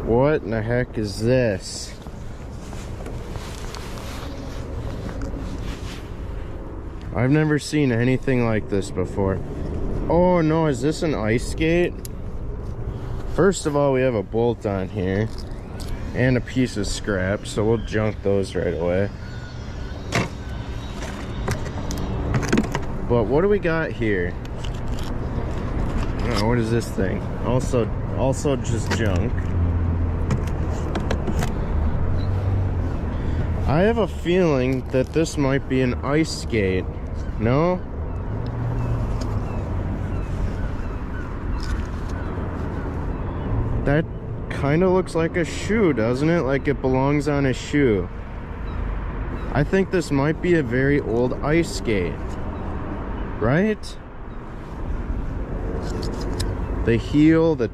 What in the heck is this? I've never seen anything like this before. Oh no, is this an ice skate? First of all, we have a bolt on here and a piece of scrap, so we'll junk those right away. But what do we got here? Oh, what is this thing? Also just junk. I have a feeling that this might be an ice skate. No? That kind of looks like a shoe, doesn't it? Like it belongs on a shoe. I think this might be a very old ice skate. Right? The heel, the